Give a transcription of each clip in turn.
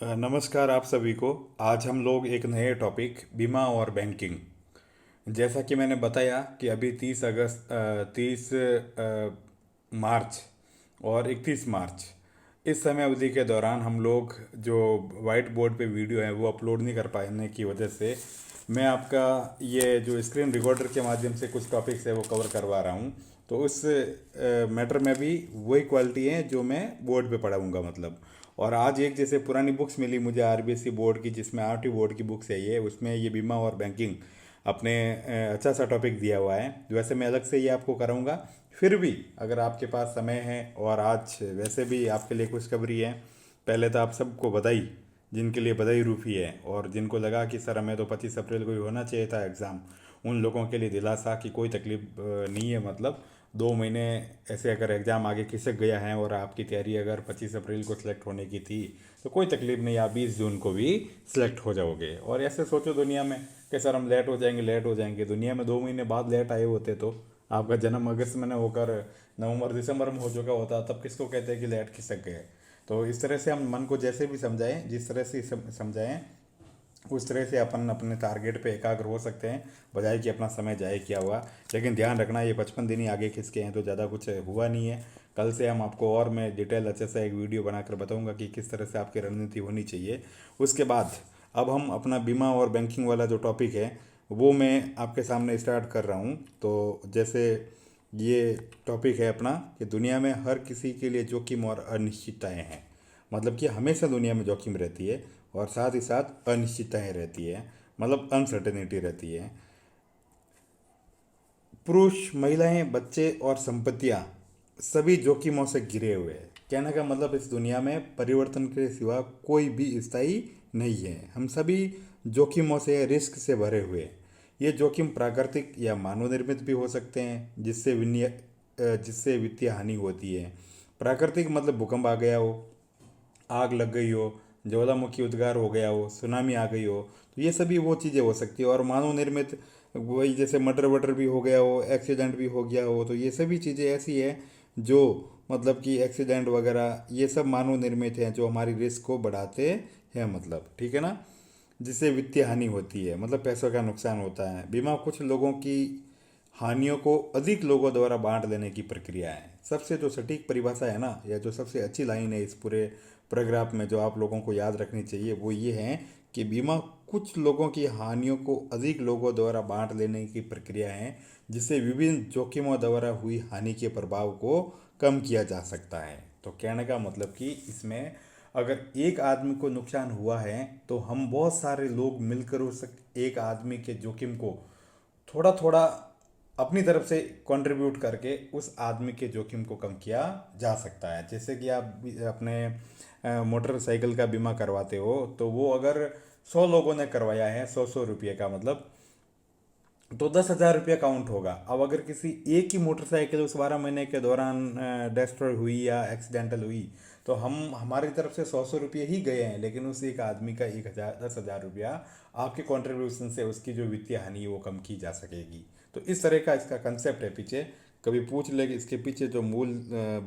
नमस्कार आप सभी को। आज हम लोग एक नए टॉपिक बीमा और बैंकिंग। जैसा कि मैंने बताया कि अभी 30 मार्च और 31 मार्च इस समय अवधि के दौरान हम लोग जो वाइट बोर्ड पे वीडियो है वो अपलोड नहीं कर पाने की वजह से मैं आपका ये जो स्क्रीन रिकॉर्डर के माध्यम से कुछ टॉपिक्स है वो कवर करवा रहा हूँ। तो उस मैटर में भी वही क्वालिटी है जो मैं बोर्ड पे पढ़ाऊँगा मतलब। और आज एक जैसे पुरानी बुक्स मिली मुझे आरबीएससी बोर्ड की, जिसमें आरटी बोर्ड की बुक्स है ये, उसमें ये बीमा और बैंकिंग अपने अच्छा सा टॉपिक दिया हुआ है। वैसे मैं अलग से ये आपको कराऊंगा, फिर भी अगर आपके पास समय है और आज वैसे भी आपके लिए खुशखबरी है। पहले तो आप सबको बधाई, जिनके लिए बधाई रूफी है, और जिनको लगा कि सर हमें तो 25 अप्रैल को ही होना चाहिए था एग्ज़ाम, उन लोगों के लिए दिलासा कि कोई तकलीफ नहीं है। मतलब 2 महीने ऐसे अगर एग्ज़ाम आगे खिसक गया है और आपकी तैयारी अगर 25 अप्रैल को सिलेक्ट होने की थी तो कोई तकलीफ नहीं, आप 20 जून को भी सिलेक्ट हो जाओगे। और ऐसे सोचो दुनिया में कि सर हम लेट हो जाएंगे लेट हो जाएंगे, दुनिया में 2 महीने बाद लेट आए होते तो आपका जन्म अगस्त में न होकर नवंबर दिसंबर में हो चुका होता, तब किसको कहते हैं कि लेट खिसक गए। तो इस तरह से हम मन को जैसे भी समझाएं, जिस तरह से समझाएं उस तरह से अपन अपने टारगेट पे एकाग्र हो सकते हैं, बजाय कि अपना समय जाए किया हुआ। लेकिन ध्यान रखना ये 55 दिन ही आगे खिसके हैं तो ज़्यादा कुछ हुआ नहीं है। कल से हम आपको और मैं डिटेल अच्छे से एक वीडियो बनाकर बताऊंगा कि किस तरह से आपकी रणनीति होनी चाहिए। उसके बाद अब हम अपना बीमा और बैंकिंग वाला जो टॉपिक है वो मैं आपके सामने स्टार्ट कर रहा हूँ। तो जैसे ये टॉपिक है अपना कि दुनिया में हर किसी के लिए जोखिम और अनिश्चितताएं हैं। मतलब कि हमेशा दुनिया में जोखिम रहती है और साथ ही साथ अनिश्चितताएं रहती है, मतलब अनसर्टेनिटी रहती है। पुरुष, महिलाएं, बच्चे और संपत्तियां सभी जोखिमों से घिरे हुए हैं। कहने का मतलब इस दुनिया में परिवर्तन के सिवा कोई भी स्थायी नहीं है। हम सभी जोखिमों से, रिस्क से भरे हुए हैं। ये जोखिम प्राकृतिक या मानव निर्मित भी हो सकते हैं, जिससे वित्तीय हानि होती है। प्राकृतिक मतलब भूकंप आ गया हो, आग लग गई हो, ज्वालामुखी उद्गार हो गया हो, सुनामी आ गई हो, तो ये सभी वो चीज़ें हो सकती है। और मानव निर्मित वही जैसे मटर वटर भी हो गया हो, एक्सीडेंट भी हो गया हो, तो ये सभी चीज़ें ऐसी है जो मतलब कि एक्सीडेंट वगैरह ये सब मानव निर्मित हैं जो हमारी रिस्क को बढ़ाते हैं, मतलब ठीक है ना। जिससे वित्तीय हानि होती है, मतलब पैसों का नुकसान होता है। बीमा कुछ लोगों की हानियों को अधिक लोगों द्वारा बांट लेने की प्रक्रिया है। सबसे जो सटीक परिभाषा है ना, या जो सबसे अच्छी लाइन है इस पूरे पैराग्राफ में जो आप लोगों को याद रखनी चाहिए वो ये है कि बीमा कुछ लोगों की हानियों को अधिक लोगों द्वारा बांट लेने की प्रक्रिया है, जिससे विभिन्न जोखिमों द्वारा हुई हानि के प्रभाव को कम किया जा सकता है। तो कहने का मतलब कि इसमें अगर एक आदमी को नुकसान हुआ है तो हम बहुत सारे लोग मिलकर उस एक आदमी के जोखिम को थोड़ा थोड़ा अपनी तरफ से कंट्रीब्यूट करके उस आदमी के जोखिम को कम किया जा सकता है। जैसे कि आप अपने मोटरसाइकिल का बीमा करवाते हो तो वो अगर 100 लोगों ने करवाया है, 100 100 रुपये का मतलब, तो 10,000 रुपया काउंट होगा। अब अगर किसी एक ही मोटरसाइकिल उस 12 महीने के दौरान डिस्ट्रॉय हुई या एक्सीडेंटल हुई तो हम हमारी तरफ से 100 100 रुपये ही गए हैं, लेकिन उस एक आदमी का 1,000 10,000 रुपया आपके कंट्रीब्यूशन से उसकी जो वित्तीय हानि है वो कम की जा सकेगी। तो इस तरह का इसका कंसेप्ट है पीछे। कभी पूछ ले कि इसके पीछे जो मूल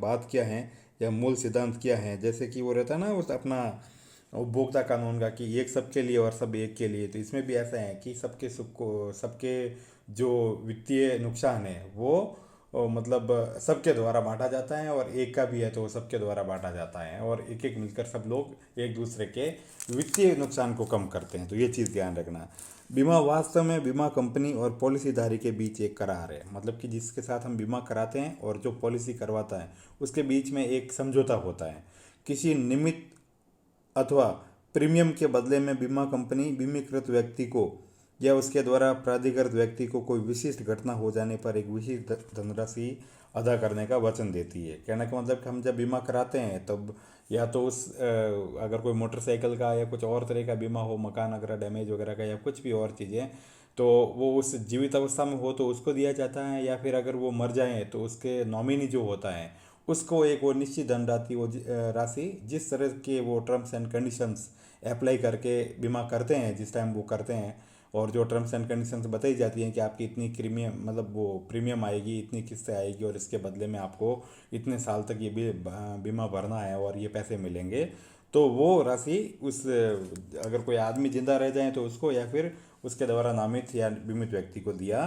बात क्या है या मूल सिद्धांत क्या है, जैसे कि वो रहता है ना उस अपना उपभोक्ता कानून का कि एक सबके लिए और सब एक के लिए, तो इसमें भी ऐसा है कि सबके सुख को, सबके जो वित्तीय नुकसान है वो मतलब सबके द्वारा बांटा जाता है, और एक का भी है तो वो सबके द्वारा बांटा जाता है, और एक एक मिलकर सब लोग एक दूसरे के वित्तीय नुकसान को कम करते हैं। तो ये चीज़ ध्यान रखना। बीमा वास्तव में बीमा कंपनी और पॉलिसीधारी के बीच एक करार है, मतलब कि जिसके साथ हम बीमा कराते हैं और जो पॉलिसी करवाता है उसके बीच में एक समझौता होता है। किसी निमित अथवा प्रीमियम के बदले में बीमा कंपनी बीमीकृत व्यक्ति को या उसके द्वारा प्राधिकृत व्यक्ति को कोई विशिष्ट घटना हो जाने पर एक विशिष्ट धनराशि अदा करने का वचन देती है। कहने का मतलब कि हम जब बीमा कराते हैं तब या तो अगर कोई मोटरसाइकिल का या कुछ और तरह का बीमा हो, मकान अगर डैमेज वगैरह का या कुछ भी और चीज़ें, तो वो उस जीवित अवस्था में हो तो उसको दिया जाता है, या फिर अगर वो मर जाए तो उसके नॉमिनी जो होता है उसको एक वो निश्चित धनराशि, राशि जिस तरह के वो टर्म्स एंड कंडीशंस अप्लाई करके बीमा करते हैं जिस टाइम वो करते हैं, और जो टर्म्स एंड कंडीशंस बताई जाती हैं कि आपकी इतनी प्रीमियम मतलब वो प्रीमियम आएगी, इतनी किस्तें आएगी, और इसके बदले में आपको इतने साल तक ये बीमा भरना है और ये पैसे मिलेंगे। तो वो राशि उस अगर कोई आदमी जिंदा रह जाए तो उसको, या फिर उसके द्वारा नामित या बीमित व्यक्ति को दिया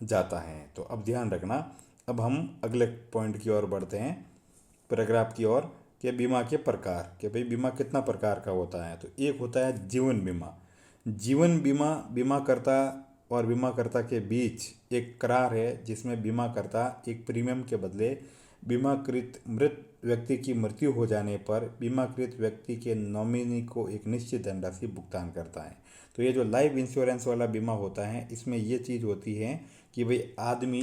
जाता है। तो अब ध्यान रखना, अब हम अगले पॉइंट की ओर बढ़ते हैं, पैराग्राफ की ओर, कि बीमा के प्रकार, कि भाई बीमा कितना प्रकार का होता है। तो एक होता है जीवन बीमा। जीवन बीमा बीमाकर्ता और बीमाकर्ता के बीच एक करार है, जिसमें बीमाकर्ता एक प्रीमियम के बदले बीमाकृत मृत व्यक्ति की मृत्यु हो जाने पर बीमाकृत व्यक्ति के नॉमिनी को एक निश्चित धनराशि भुगतान करता है। तो ये जो लाइफ इंश्योरेंस वाला बीमा होता है, इसमें ये चीज़ होती है कि भाई आदमी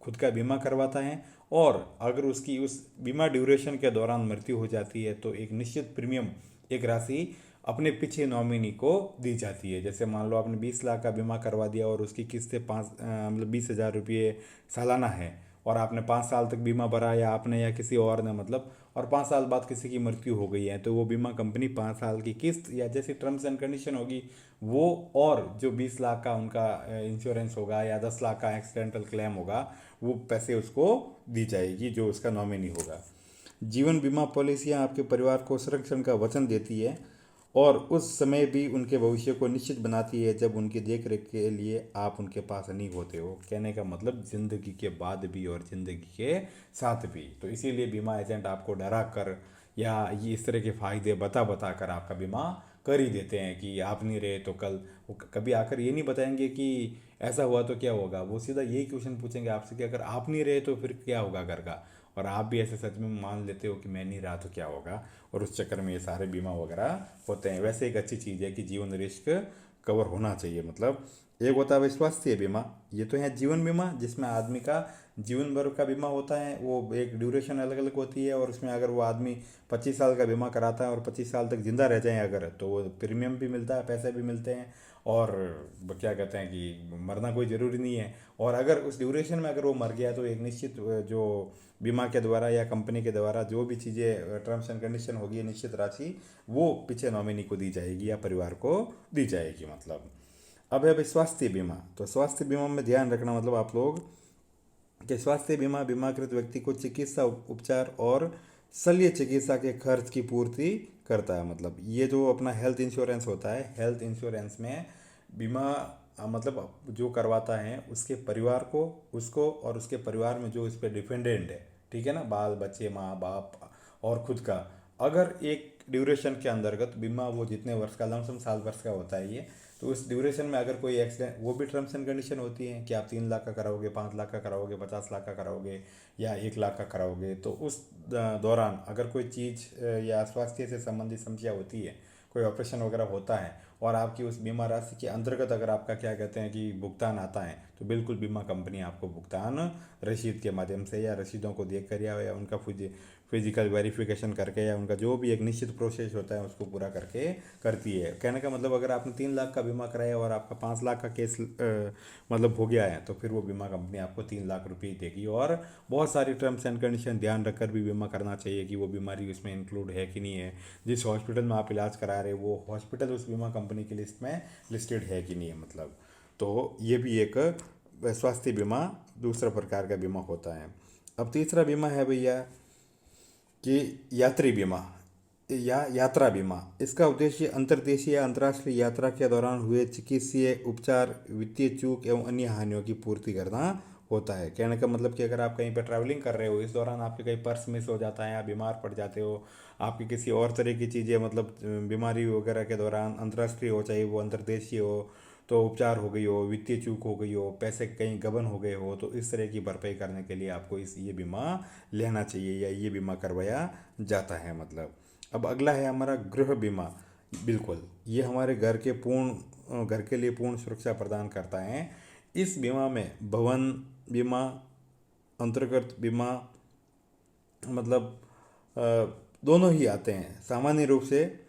खुद का बीमा करवाता है, और अगर उसकी उस बीमा ड्यूरेशन के दौरान मृत्यु हो जाती है तो एक निश्चित प्रीमियम, एक राशि अपने पीछे नॉमिनी को दी जाती है। जैसे मान लो आपने 20 लाख का बीमा करवा दिया और उसकी किस्तें 20,000 रुपये सालाना है, और आपने 5 साल तक बीमा भरा, या आपने या किसी और ने, मतलब, और 5 साल बाद किसी की मृत्यु हो गई है, तो वो बीमा कंपनी 5 साल की किस्त या जैसी टर्म्स एंड कंडीशन होगी वो, और जो 20 लाख का उनका इंश्योरेंस होगा या 10 लाख का एक्सीडेंटल क्लेम होगा, वो पैसे उसको दी जाएगी जो उसका नॉमिनी होगा। जीवन बीमा पॉलिसियां आपके परिवार को संरक्षण का वचन देती है, और उस समय भी उनके भविष्य को निश्चित बनाती है जब उनकी देख रेख के लिए आप उनके पास नहीं होते हो। कहने का मतलब ज़िंदगी के बाद भी और ज़िंदगी के साथ भी। तो इसीलिए बीमा एजेंट आपको डरा कर या ये इस तरह के फ़ायदे बता बता कर आपका बीमा कर ही देते हैं कि आप नहीं रहे तो कल, वो कभी आकर ये नहीं बताएंगे कि ऐसा हुआ तो क्या होगा। वो सीधा यही क्वेश्चन पूछेंगे आपसे कि अगर आप नहीं रहे तो फिर क्या होगा घर का, और आप भी ऐसे सच में मान लेते हो कि मैं नहीं रहा तो क्या होगा, और उस चक्कर में ये सारे बीमा वगैरह होते हैं। वैसे एक अच्छी चीज़ है कि जीवन रिस्क कवर होना चाहिए। मतलब एक होता है स्वास्थ्य बीमा, ये तो है जीवन बीमा जिसमें आदमी का जीवन भर का बीमा होता है, वो एक ड्यूरेशन अलग अलग होती है, और उसमें अगर वो आदमी 25 साल का बीमा कराता है और 25 साल तक जिंदा रह जाए अगर, तो वो प्रीमियम भी मिलता है, पैसे भी मिलते हैं, और क्या कहते हैं कि मरना कोई ज़रूरी नहीं है। और अगर उस ड्यूरेशन में अगर वो मर गया तो एक निश्चित जो बीमा के द्वारा या कंपनी के द्वारा जो भी चीज़ें टर्म्स एंड कंडीशन होगी, निश्चित राशि वो पीछे नॉमिनी को दी जाएगी या परिवार को दी जाएगी। मतलब अब है भाई स्वास्थ्य बीमा। तो स्वास्थ्य बीमा में ध्यान रखना, मतलब आप लोग, कि स्वास्थ्य बीमा बीमाकृत व्यक्ति को चिकित्सा उपचार और शल्य चिकित्सा के खर्च की पूर्ति करता है। मतलब ये जो अपना हेल्थ इंश्योरेंस होता है, हेल्थ इंश्योरेंस में बीमा मतलब जो करवाता है उसके परिवार को, उसको और उसके परिवार में जो इस पर डिपेंडेंट है, ठीक है ना, बाल बच्चे माँ बाप और खुद का, अगर एक ड्यूरेशन के अंतर्गत बीमा, वो जितने वर्ष का, लमसम 7 वर्ष का होता है ये, तो उस ड्यूरेशन में अगर कोई एक्सीडेंट, वो भी टर्म्स एंड कंडीशन होती है कि आप 3 लाख का कराओगे, 5 लाख का कराओगे, 50 लाख का कराओगे या 1 लाख का कराओगे, तो उस दौरान अगर कोई चीज़ या स्वास्थ्य से संबंधित समस्या होती है, कोई ऑपरेशन वगैरह होता है, और आपकी उस बीमा राशि के अंतर्गत अगर आपका क्या कहते हैं कि भुगतान आता है, तो बिल्कुल बीमा कंपनी आपको भुगतान रसीद के माध्यम से या रसीदों को देख कर या उनका फिजिकल वेरिफिकेशन करके या उनका जो भी एक निश्चित प्रोसेस होता है उसको पूरा करके करती है। कहने का मतलब अगर आपने 3 लाख का बीमा कराया और आपका 5 लाख का केस मतलब हो गया है, तो फिर वो बीमा कंपनी आपको 3 लाख रुपये देगी। और बहुत सारी टर्म्स एंड कंडीशन ध्यान रखकर भी बीमा करना चाहिए कि वो बीमारी उसमें इंक्लूड है कि नहीं है, जिस हॉस्पिटल में आप इलाज करा रहे हो वो हॉस्पिटल उस बीमा कंपनी की लिस्ट में लिस्टेड है कि नहीं है। मतलब तो ये भी एक स्वास्थ्य बीमा दूसरा प्रकार का बीमा होता है। अब तीसरा बीमा है भैया कि यात्री बीमा या यात्रा बीमा। इसका उद्देश्य अंतर्देशीय या अंतर्राष्ट्रीय यात्रा के दौरान हुए चिकित्सीय उपचार, वित्तीय चूक एवं अन्य हानियों की पूर्ति करना होता है। कहने का मतलब कि अगर आप कहीं पर ट्रैवलिंग कर रहे हो, इस दौरान आपके कहीं पर्स मिस हो जाता है, आप बीमार पड़ जाते हो, आपकी किसी और तरह की चीज़ें, मतलब बीमारी वगैरह के दौरान, अंतर्राष्ट्रीय हो चाहे वो अंतर्देशीय हो, तो उपचार हो गई हो, वित्तीय चूक हो गई हो, पैसे कहीं गबन हो गए हो, तो इस तरह की भरपाई करने के लिए आपको ये बीमा लेना चाहिए या ये बीमा करवाया जाता है। मतलब अब अगला है हमारा गृह बीमा। बिल्कुल ये हमारे घर के लिए पूर्ण सुरक्षा प्रदान करता है। इस बीमा में भवन बीमा, अंतर्गत बीमा, मतलब दोनों ही आते हैं। सामान्य रूप से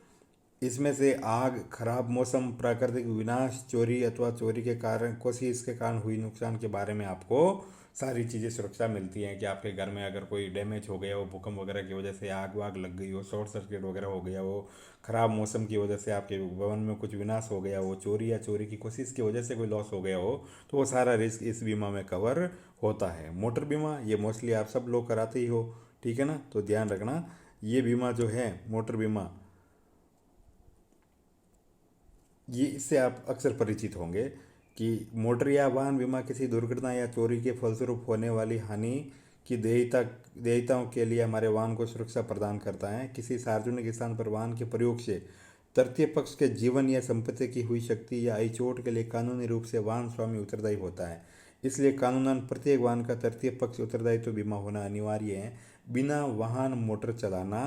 इसमें से आग, खराब मौसम, प्राकृतिक विनाश, चोरी अथवा चोरी के कारण, किसी इसके कारण हुई नुकसान के बारे में आपको सारी चीज़ें सुरक्षा मिलती हैं कि आपके घर में अगर कोई डैमेज हो गया हो, भूकंप वगैरह की वजह से आग वाग लग गई हो, शॉर्ट सर्किट वगैरह हो गया हो, खराब मौसम की वजह से आपके भवन में कुछ विनाश हो गया हो, चोरी या चोरी की कोशिश की वजह से कोई लॉस हो गया हो, तो वो सारा रिस्क इस बीमा में कवर होता है। मोटर बीमा ये मोस्टली आप सब लोग कराते ही हो, ठीक है ना, तो ध्यान रखना ये बीमा जो है मोटर बीमा, ये इससे आप अक्सर परिचित होंगे कि मोटर या वाहन बीमा किसी दुर्घटना या चोरी के फलस्वरूप होने वाली हानि की देयताओं के लिए हमारे वाहन को सुरक्षा प्रदान करता है। किसी सार्वजनिक स्थान पर वाहन के प्रयोग से तृतीय पक्ष के जीवन या संपत्ति की हुई क्षति या आई चोट के लिए कानूनी रूप से वाहन स्वामी उत्तरदायी होता है। इसलिए कानूनन प्रत्येक वाहन का तृतीय पक्ष उत्तरदायित्व बीमा होना अनिवार्य है। बिना वाहन मोटर चलाना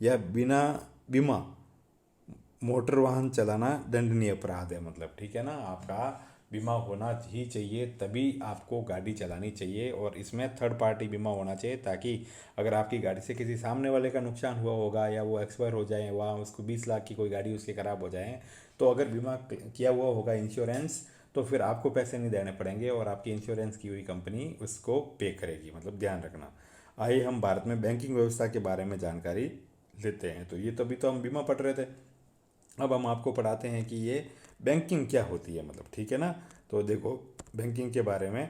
या बिना बीमा मोटर वाहन चलाना दंडनीय अपराध है। मतलब ठीक है ना, आपका बीमा होना ही चाहिए, तभी आपको गाड़ी चलानी चाहिए। और इसमें थर्ड पार्टी बीमा होना चाहिए, ताकि अगर आपकी गाड़ी से किसी सामने वाले का नुकसान हुआ होगा या वो एक्सपायर हो जाए, वहाँ उसको 20 लाख की कोई गाड़ी उसकी ख़राब हो जाए, तो अगर बीमा किया हुआ होगा इंश्योरेंस, तो फिर आपको पैसे नहीं देने पड़ेंगे और आपकी इंश्योरेंस की हुई कंपनी उसको पे करेगी। मतलब ध्यान रखना। आइए हम भारत में बैंकिंग व्यवस्था के बारे में जानकारी लेते हैं। तो ये तभी तो हम बीमा पढ़ रहे थे, अब हम आपको पढ़ाते हैं कि ये बैंकिंग क्या होती है। मतलब ठीक है ना। तो देखो बैंकिंग के बारे में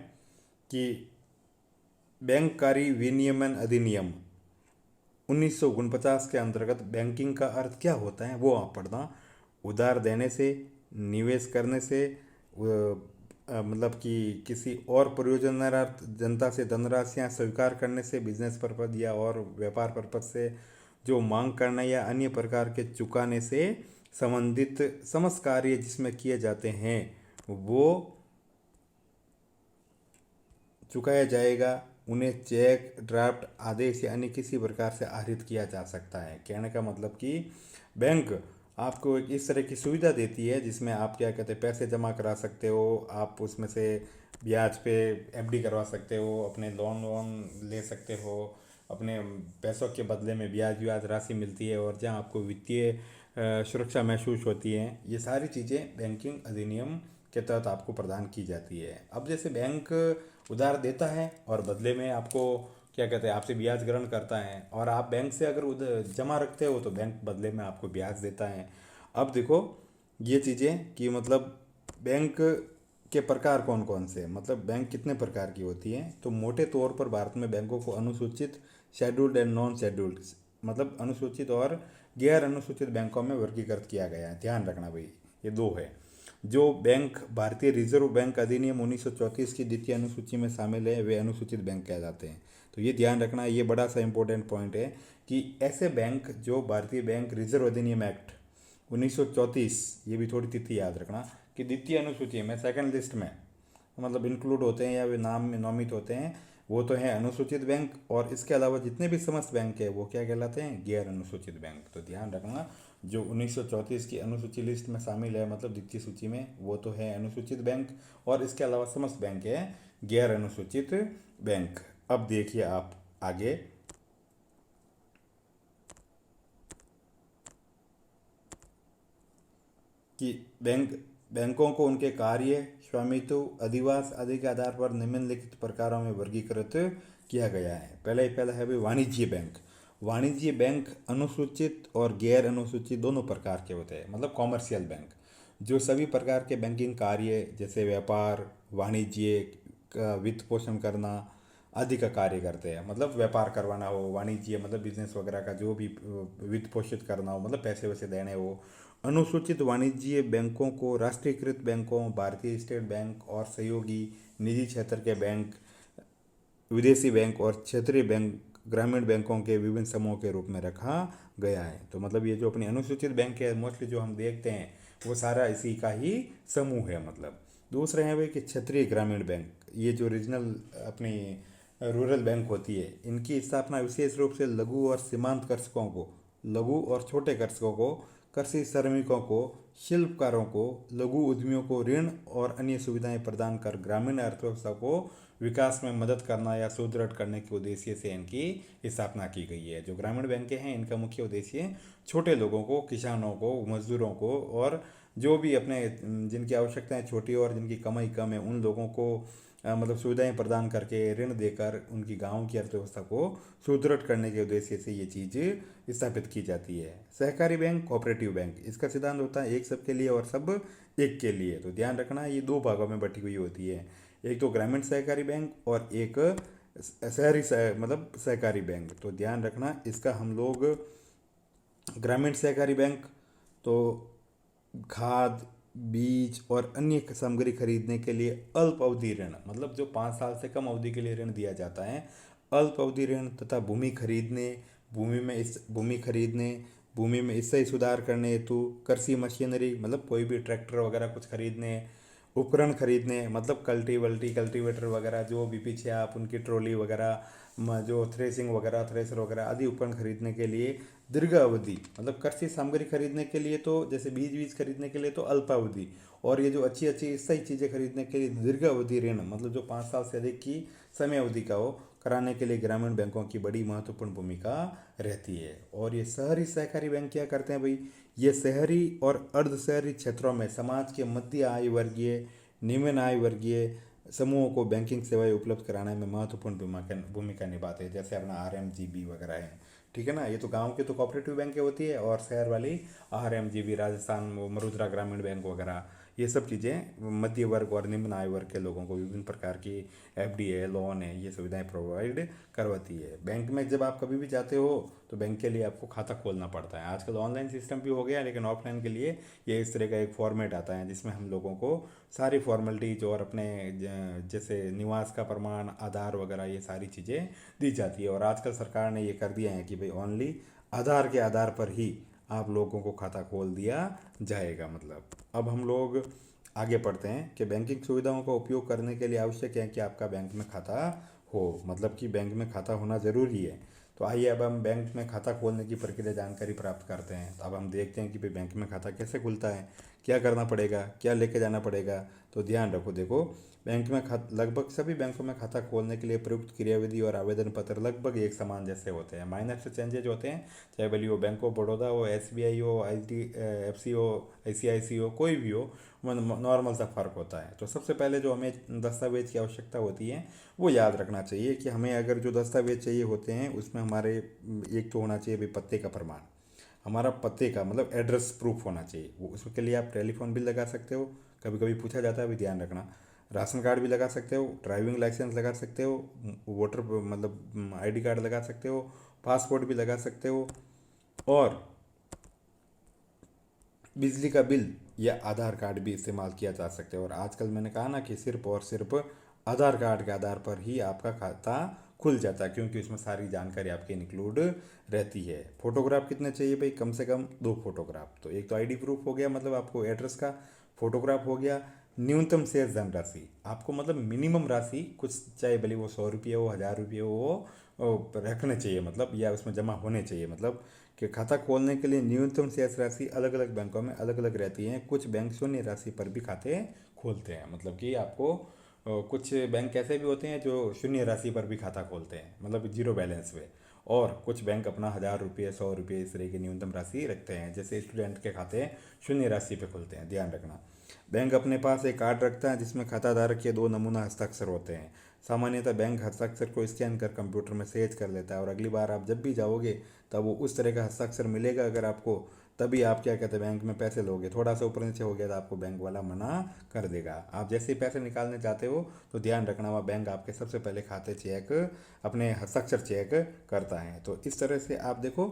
कि बैंककारी विनियमन अधिनियम 1949 के अंतर्गत बैंकिंग का अर्थ क्या होता है वो आप पढ़ना। उधार देने से, निवेश करने से, मतलब कि किसी और प्रयोजनार्थ जनता से धनराशियाँ स्वीकार करने से, बिजनेस पर्पज या और व्यापार पर्पज से जो मांग करने या अन्य प्रकार के चुकाने से संबंधित समस्त कार्य जिसमें किए जाते हैं वो चुकाया जाएगा। उन्हें चेक, ड्राफ्ट, आदेश या अन्य किसी प्रकार से आहरित किया जा सकता है। कहने का मतलब कि बैंक आपको एक इस तरह की सुविधा देती है जिसमें आप क्या कहते हैं पैसे जमा करा सकते हो, आप उसमें से ब्याज पे एफडी करवा सकते हो, अपने लोन वोन ले सकते हो, अपने पैसों के बदले में ब्याज राशि मिलती है और जहां आपको वित्तीय सुरक्षा महसूस होती है। ये सारी चीज़ें बैंकिंग अधिनियम के तहत आपको प्रदान की जाती है। अब जैसे बैंक उधार देता है और बदले में आपको क्या कहते हैं आपसे ब्याज ग्रहण करता है, और आप बैंक से अगर उधर जमा रखते हो तो बैंक बदले में आपको ब्याज देता है। अब देखो ये चीज़ें कि मतलब बैंक के प्रकार कौन कौन से, मतलब बैंक कितने प्रकार की होती हैं। तो मोटे तौर पर भारत में बैंकों को अनुसूचित, शेड्यूल्ड एंड नॉन शेड्यूल्ड, मतलब अनुसूचित और गैर अनुसूचित बैंकों में वर्गीकृत किया गया है। ध्यान रखना भाई, ये दो है। जो बैंक भारतीय रिजर्व बैंक अधिनियम 1934 की द्वितीय अनुसूची में शामिल है वे अनुसूचित बैंक कह जाते हैं। तो ये ध्यान रखना, ये बड़ा सा इंपॉर्टेंट पॉइंट है कि ऐसे बैंक जो भारतीय बैंक रिजर्व अधिनियम एक्ट 1934, ये भी थोड़ी तिथि याद रखना, कि द्वितीय अनुसूची में सेकंड लिस्ट में मतलब इंक्लूड होते हैं या वे नाम में नामित होते हैं, वो तो है अनुसूचित बैंक। और इसके अलावा जितने भी समस्त बैंक है वो क्या कहलाते हैं, गैर अनुसूचित बैंक। तो ध्यान रखना, जो 1934 की अनुसूची लिस्ट में शामिल है मतलब द्वितीय सूची में, वो तो है अनुसूचित बैंक, और इसके अलावा समस्त बैंक है गैर अनुसूचित बैंक। अब देखिए आप आगे कि बैंकों को उनके कार्य, स्वामित्व, अधिवास आदि के आधार पर निम्नलिखित प्रकारों में वर्गीकृत किया गया है। पहला है भाई वाणिज्य बैंक। वाणिज्य बैंक अनुसूचित और गैर अनुसूचित दोनों प्रकार के होते हैं। मतलब कॉमर्शियल बैंक जो सभी प्रकार के बैंकिंग कार्य जैसे व्यापार, वाणिज्य का वित्त पोषण करना आदि का कार्य करते हैं। मतलब व्यापार करवाना हो, वाणिज्य मतलब बिजनेस वगैरह का जो भी वित्त पोषित करना हो, मतलब पैसे वैसे देने हो। अनुसूचित वाणिज्य बैंकों को राष्ट्रीयकृत बैंकों, भारतीय स्टेट बैंक और सहयोगी निजी क्षेत्र के बैंक, विदेशी बैंक और क्षेत्रीय बैंक, ग्रामीण बैंकों के विभिन्न समूहों के रूप में रखा गया है। तो मतलब ये जो अपनी अनुसूचित बैंक है मोस्टली जो हम देखते हैं वो सारा इसी का ही समूह है। मतलब दूसरे हैं वे कि क्षेत्रीय ग्रामीण बैंक, ये जो रीजनल अपनी रूरल बैंक होती है, इनकी स्थापना विशेष रूप से लघु और सीमांत कृषकों को, लघु और छोटे कृषकों को, कृषि श्रमिकों को, शिल्पकारों को, लघु उद्यमियों को ऋण और अन्य सुविधाएं प्रदान कर ग्रामीण अर्थव्यवस्था को विकास में मदद करना या सुदृढ़ करने के उद्देश्य से इनकी स्थापना की गई है। जो ग्रामीण बैंकें हैं इनका मुख्य उद्देश्य छोटे लोगों को, किसानों को, मजदूरों को और जो भी अपने जिनकी आवश्यकताएं छोटी और जिनकी कमाई कम है उन लोगों को मतलब सुविधाएं प्रदान करके ऋण देकर उनकी गांव की अर्थव्यवस्था को सुदृढ़ करने के उद्देश्य से ये चीज़ स्थापित की जाती है। सहकारी बैंक, कोऑपरेटिव बैंक, इसका सिद्धांत होता है एक सबके लिए और सब एक के लिए। तो ध्यान रखना ये दो भागों में बटी हुई होती है, एक तो ग्रामीण सहकारी बैंक और एक मतलब सहकारी बैंक। तो ध्यान रखना इसका, हम लोग ग्रामीण सहकारी बैंक तो खाद, बीज और अन्य सामग्री खरीदने के लिए अल्प अवधि ऋण, मतलब जो 5 साल से कम अवधि के लिए ऋण दिया जाता है, अल्प अवधि ऋण, तथा भूमि खरीदने, भूमि में इससे सुधार करने हेतु, कृषि मशीनरी मतलब कोई भी ट्रैक्टर वगैरह कुछ खरीदने, उपकरण खरीदने मतलब कल्टीवेटर वगैरह, जो भी पीछे आप उनकी ट्रॉली वगैरह, जो थ्रेसिंग वगैरह, थ्रेसर वगैरह आदि उपकरण खरीदने के लिए दीर्घ अवधि, मतलब कृषि सामग्री खरीदने के लिए तो जैसे बीज खरीदने के लिए तो अल्पावधि, और ये जो अच्छी अच्छी सही चीज़ें खरीदने के लिए दीर्घ अवधि ऋण, मतलब जो 5 साल से अधिक की समय अवधि का हो, कराने के लिए ग्रामीण बैंकों की बड़ी महत्वपूर्ण भूमिका रहती है। और ये शहरी सहकारी बैंक क्या करते हैं भाई, ये शहरी और अर्ध शहरी क्षेत्रों में समाज के मध्य आय वर्गीय, निम्न आय वर्गीय समूहों को बैंकिंग सेवाएं उपलब्ध कराने में महत्वपूर्ण भूमिका निभाते हैं। जैसे अपना RMGB वगैरह है, ठीक है ना। ये तो गांव के तो कोऑपरेटिव बैंकें होती है, और शहर वाली RMGB, राजस्थान वो मरुद्रा ग्रामीण बैंक वगैरह, ये सब चीज़ें मध्य वर्ग और निम्न आय वर्ग के लोगों को विभिन्न प्रकार की FD है, लोन है, ये सुविधाएं प्रोवाइड करवाती है। बैंक में जब आप कभी भी जाते हो तो बैंक के लिए आपको खाता खोलना पड़ता है। आजकल ऑनलाइन सिस्टम भी हो गया, लेकिन ऑफलाइन के लिए ये इस तरह का एक फॉर्मेट आता है जिसमें हम लोगों को सारी फॉर्मेलिटीज और अपने जैसे निवास का प्रमाण, आधार वगैरह, ये सारी चीज़ें दी जाती है। और आजकल सरकार ने ये कर दिया है कि भाई ओनली आधार के आधार पर ही आप लोगों को खाता खोल दिया जाएगा। मतलब अब हम लोग आगे पढ़ते हैं कि बैंकिंग सुविधाओं का उपयोग करने के लिए आवश्यक है कि आपका बैंक में खाता हो, मतलब कि बैंक में खाता होना ज़रूरी है। तो आइए अब हम बैंक में खाता खोलने की प्रक्रिया जानकारी प्राप्त करते हैं। तो अब हम देखते हैं कि भाई बैंक में खाता कैसे खुलता है, क्या करना पड़ेगा, क्या लेके जाना पड़ेगा। तो ध्यान रखो, देखो बैंक में लगभग सभी बैंकों में खाता खोलने के लिए प्रयुक्त क्रियाविधि और आवेदन पत्र लगभग एक समान जैसे होते हैं। माइनर से चेंजेज होते हैं, चाहे भले वो बैंक ऑफ बड़ौदा हो, SBI हो, IDFC हो, ICICI हो, कोई भी हो, नॉर्मल सा फ़र्क होता है। तो सबसे पहले जो हमें दस्तावेज की आवश्यकता होती है वो याद रखना चाहिए कि हमें अगर जो दस्तावेज चाहिए होते हैं उसमें हमारे एक तो होना चाहिए भाई पते का प्रमाण, हमारा पते का मतलब एड्रेस प्रूफ होना चाहिए। वो उसके लिए आप टेलीफोन बिल लगा सकते हो, कभी कभी पूछा जाता है, भी ध्यान रखना। राशन कार्ड भी लगा सकते हो, ड्राइविंग लाइसेंस लगा सकते हो, वोटर मतलब ID कार्ड लगा सकते हो, पासपोर्ट भी लगा सकते हो, और बिजली का बिल या आधार कार्ड भी इस्तेमाल किया जा सकता है। और आजकल मैंने कहा ना कि सिर्फ और सिर्फ आधार कार्ड के आधार पर ही आपका खाता खुल जाता है, क्योंकि उसमें सारी जानकारी आपकी इंक्लूड रहती है। फोटोग्राफ कितने चाहिए भाई, कम से कम 2 फोटोग्राफ। तो एक तो ID प्रूफ हो गया, मतलब आपको एड्रेस का, फोटोग्राफ हो गया। न्यूनतम शेष धनराशि आपको, मतलब मिनिमम राशि कुछ, चाहे भले वो 100 रुपये हो, 1000 रुपये हो, वो रखने चाहिए, मतलब या उसमें जमा होने चाहिए। मतलब कि खाता खोलने के लिए न्यूनतम शेष राशि अलग अलग बैंकों में अलग अलग रहती है। कुछ बैंक शून्य राशि पर भी खाते खोलते हैं, मतलब कि आपको कुछ बैंक ऐसे भी होते हैं जो शून्य राशि पर भी खाता खोलते हैं, मतलब जीरो बैलेंस पे। और कुछ बैंक अपना 1000 रुपये, 100 रुपये इस तरह की न्यूनतम राशि रखते हैं। जैसे स्टूडेंट के खाते शून्य राशि पे खुलते हैं, ध्यान रखना। बैंक अपने पास एक कार्ड रखता है जिसमें खाता धारक के 2 नमूना हस्ताक्षर होते हैं। सामान्यतः बैंक हस्ताक्षर को स्कैन कर कंप्यूटर में सेव कर लेता है, और अगली बार आप जब भी जाओगे तब वो उस तरह का हस्ताक्षर मिलेगा अगर आपको, तभी आप क्या कहते हैं बैंक में पैसे लोगे। थोड़ा सा ऊपर नीचे हो गया तो आपको बैंक वाला मना कर देगा। आप जैसे ही पैसे निकालने जाते हो तो ध्यान रखना वह बैंक आपके सबसे पहले खाते चेक, अपने हस्ताक्षर चेक करता है। तो इस तरह से आप देखो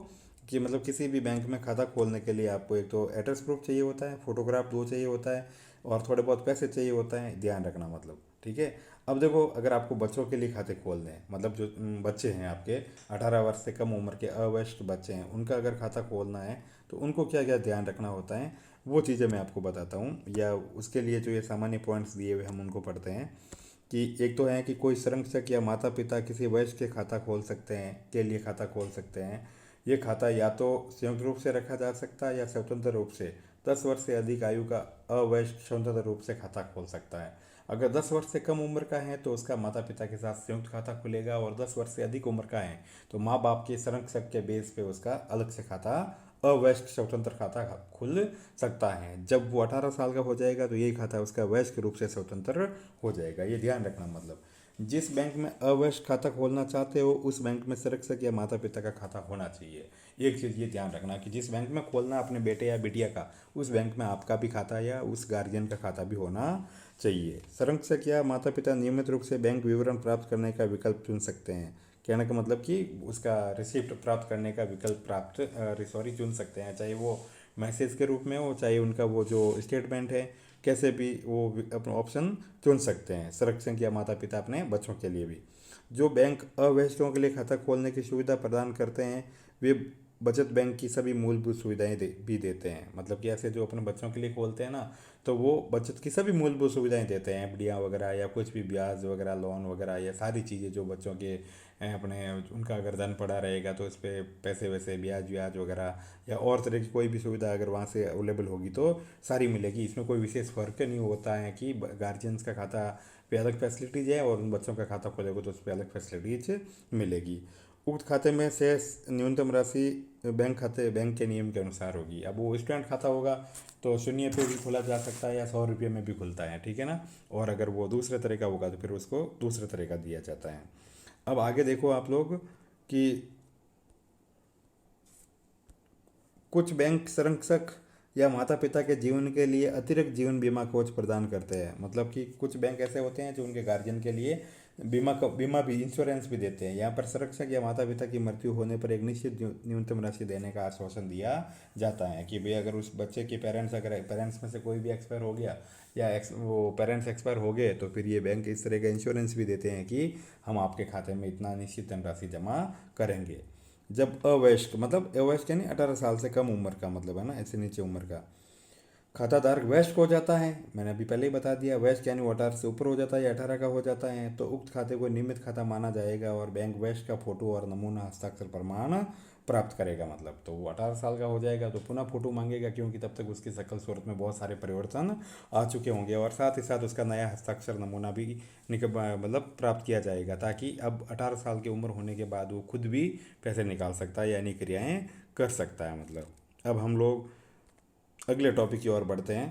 कि मतलब किसी भी बैंक में खाता खोलने के लिए आपको एक तो एड्रेस प्रूफ चाहिए होता है, फोटोग्राफ 2 चाहिए होता है, और थोड़े बहुत पैसे चाहिए होता है, ध्यान रखना मतलब, ठीक है। अब देखो अगर आपको बच्चों के लिए खाते खोलने हैं, मतलब जो बच्चे हैं आपके 18 वर्ष से कम उम्र के अवयस्क बच्चे हैं, उनका अगर खाता खोलना है तो उनको क्या क्या ध्यान रखना होता है वो चीज़ें मैं आपको बताता हूँ। या उसके लिए जो ये सामान्य पॉइंट्स दिए हुए हम उनको पढ़ते हैं। कि एक तो है कि कोई संरक्षक या माता पिता किसी वयस्क के खाता खोल सकते हैं, के लिए खाता खोल सकते हैं। ये खाता या तो संयुक्त रूप से रखा जा सकता है या स्वतंत्र रूप से 10 वर्ष से अधिक आयु का अवयस्क स्वतंत्र रूप से खाता खोल सकता है। अगर 10 वर्ष से कम उम्र का है तो उसका माता पिता के साथ संयुक्त खाता खुलेगा, और 10 वर्ष से अधिक उम्र का है तो माँ बाप के संरक्षक के बेस पे उसका अलग से खाता, अवयस्क स्वतंत्र खाता खुल सकता है। जब वो 18 साल का हो जाएगा तो यही खाता उसका वयस्क रूप से स्वतंत्र हो जाएगा, ये ध्यान रखना। मतलब जिस बैंक में अवैध खाता खोलना चाहते हो उस बैंक में संरक्षक या माता पिता का खाता होना चाहिए। एक चीज़ ये ध्यान रखना कि जिस बैंक में खोलना अपने बेटे या बिटिया का, उस बैंक में आपका भी खाता या उस गार्जियन का खाता भी होना चाहिए। संरक्षक या माता पिता नियमित रूप से बैंक विवरण प्राप्त करने का विकल्प चुन सकते हैं। कहने का मतलब कि उसका रिसिप्ट प्राप्त करने का विकल्प चुन सकते हैं, चाहे वो मैसेज के रूप में हो, चाहे उनका वो जो स्टेटमेंट है, कैसे भी वो अपना ऑप्शन चुन सकते हैं संरक्षक या माता पिता अपने बच्चों के लिए भी। जो बैंक अवैधों के लिए खाता खोलने की सुविधा प्रदान करते हैं वे बचत बैंक की सभी मूलभूत सुविधाएं भी देते हैं। मतलब कि ऐसे जो अपने बच्चों के लिए खोलते हैं ना, तो वो बचत की सभी मूलभूत सुविधाएं देते हैं, एफडियाँ वगैरह या कुछ भी ब्याज वगैरह, लोन वगैरह, या सारी चीज़ें जो बच्चों के अपने उनका अगर धन पड़ा रहेगा तो उस पर पैसे वैसे ब्याज व्याज वगैरह या और तरह की कोई भी सुविधा अगर वहाँ से अवेलेबल होगी तो सारी मिलेगी। इसमें कोई विशेष फर्क नहीं होता है कि गार्जियंस का खाता पे अलग फैसिलिटीज है और उन बच्चों का खाता खोलेगा तो उस पर अलग फैसिलिटीज मिलेगी। उक्त खाते में शेष न्यूनतम राशि बैंक के नियम के अनुसार होगी। अब वो स्टूडेंट खाता होगा तो शून्य पे भी खोला जा सकता है या 100 रुपये में भी खुलता है, ठीक है ना। और अगर वो दूसरे तरह का होगा तो फिर उसको दूसरे तरह का दिया जाता है। अब आगे देखो आप लोग कि कुछ बैंक संरक्षक या माता पिता के जीवन के लिए अतिरिक्त जीवन बीमा कवच प्रदान करते हैं। मतलब कि कुछ बैंक ऐसे होते हैं जो उनके गार्जियन के लिए बीमा भी, इंश्योरेंस भी देते हैं। यहाँ पर संरक्षक या माता पिता की मृत्यु होने पर एक निश्चित न्यूनतम राशि देने का आश्वासन दिया जाता है कि भाई अगर उस बच्चे के पेरेंट्स में से कोई भी एक्सपायर हो गया या वो पेरेंट्स एक्सपायर हो गए तो फिर ये बैंक इस तरह का इंश्योरेंस भी देते हैं कि हम आपके खाते में इतना निश्चित धनराशि जमा करेंगे। जब अवयस्क, मतलब अवयस्क यानी 18 साल से कम उम्र का मतलब है ना, ऐसे नीचे उम्र का खाता धारक वयस्क हो जाता है, मैंने अभी पहले ही बता दिया, वयस्क यानी वो 18 से ऊपर हो जाता है या 18 का हो जाता है, तो उक्त खाते को नियमित खाता माना जाएगा और बैंक वयस्क का फोटो और नमूना हस्ताक्षर प्रमाण प्राप्त करेगा। मतलब तो वो 18 साल का हो जाएगा तो पुनः फोटो मांगेगा, क्योंकि तब तक उसकी शक्ल सूरत में बहुत सारे परिवर्तन आ चुके होंगे और साथ ही साथ उसका नया हस्ताक्षर नमूना भी मतलब प्राप्त किया जाएगा, ताकि अब 18 साल की उम्र होने के बाद वो खुद भी पैसे निकाल सकता है यानी क्रियाएँ कर सकता है। मतलब अब हम लोग अगले टॉपिक की ओर बढ़ते हैं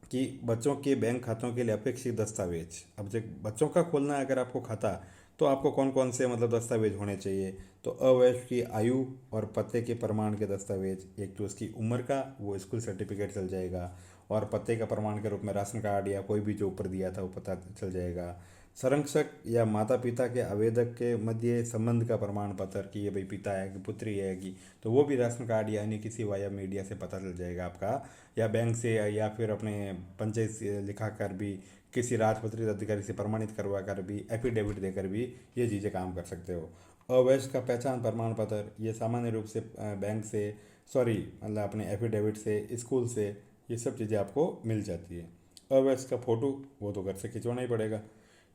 कि बच्चों के बैंक खातों के लिए अपेक्षित दस्तावेज। अब जब बच्चों का खोलना है अगर आपको खाता, तो आपको कौन कौन से मतलब दस्तावेज होने चाहिए। तो अवयस्क की आयु और पते के प्रमाण के दस्तावेज, एक तो उसकी उम्र का वो स्कूल सर्टिफिकेट चल जाएगा और पते का प्रमाण के रूप में राशन कार्ड या कोई भी जो ऊपर दिया था वो पता चल जाएगा। संरक्षक या माता पिता के आवेदक के मध्य संबंध का प्रमाण पत्र कि ये भाई पिता है कि पुत्री है कि, तो वो भी राशन कार्ड या अन्य किसी वाया मीडिया से पता चल जाएगा आपका, या बैंक से या फिर अपने पंचायत से लिखा कर भी, किसी राजपत्रित अधिकारी से प्रमाणित करवा कर भी, एफिडेविट देकर भी ये चीज़ें काम कर सकते हो। अवैध का पहचान प्रमाण पत्र, ये सामान्य रूप से बैंक से मतलब अपने एफिडेविट से, स्कूल से, ये सब चीज़ें आपको मिल जाती है। अवैध का फ़ोटो वो तो घर से खिंचवाना ही पड़ेगा।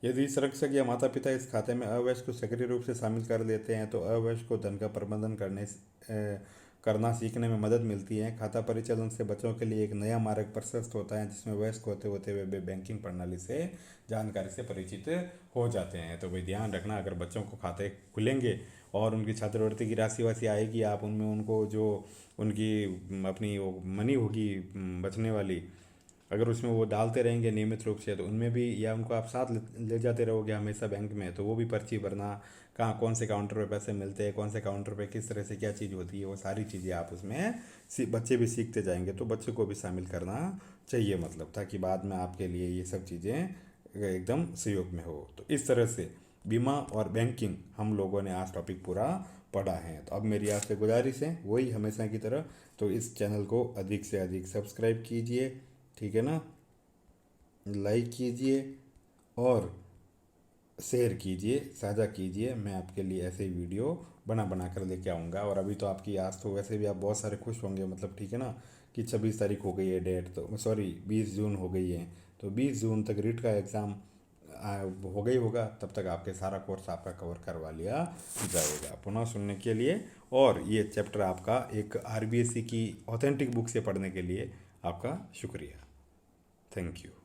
यदि संरक्षक या माता पिता इस खाते में अवैध को सक्रिय रूप से शामिल कर लेते हैं तो अवैध को धन का प्रबंधन करना सीखने में मदद मिलती है। खाता परिचालन से बच्चों के लिए एक नया मार्ग प्रशस्त होता है जिसमें वयस्क होते होते वे बैंकिंग प्रणाली से जानकारी से परिचित हो जाते हैं। तो भाई ध्यान रखना, अगर बच्चों को खाते खुलेंगे और उनकी छात्रवृत्ति की राशि वासी आएगी, आप उनमें उनको जो उनकी अपनी वो मनी होगी बचने वाली, अगर उसमें वो डालते रहेंगे नियमित रूप से, तो उनमें भी, या उनको आप साथ ले जाते रहोगे हमेशा बैंक में, तो वो भी पर्ची भरना, कहाँ कौन से काउंटर पे पैसे मिलते हैं, कौन से काउंटर पे किस तरह से क्या चीज़ होती है, वो सारी चीज़ें आप उसमें बच्चे भी सीखते जाएंगे। तो बच्चे को भी शामिल करना चाहिए, मतलब ताकि बाद में आपके लिए ये सब चीज़ें एकदम सहयोग में हो। तो इस तरह से बीमा और बैंकिंग हम लोगों ने आज टॉपिक पूरा पढ़ा है। तो अब मेरी आपसे गुजारिश है वही हमेशा की तरह, तो इस चैनल को अधिक से अधिक सब्सक्राइब कीजिए, ठीक है ना, लाइक कीजिए और शेयर कीजिए, साझा कीजिए। मैं आपके लिए ऐसे ही वीडियो बना कर लेके आऊँगा। और अभी तो आपकी आज तो वैसे भी आप बहुत सारे खुश होंगे, मतलब ठीक है ना, कि 26 तारीख हो गई है डेट, तो 20 जून हो गई है, तो 20 जून तक रीट का एग्ज़ाम हो गई होगा, तब तक आपके सारा कोर्स आपका कवर करवा लिया जाएगा। पुनः सुनने के लिए और ये चैप्टर आपका एक आरबीएससी की ऑथेंटिक बुक से पढ़ने के लिए आपका शुक्रिया। Thank you.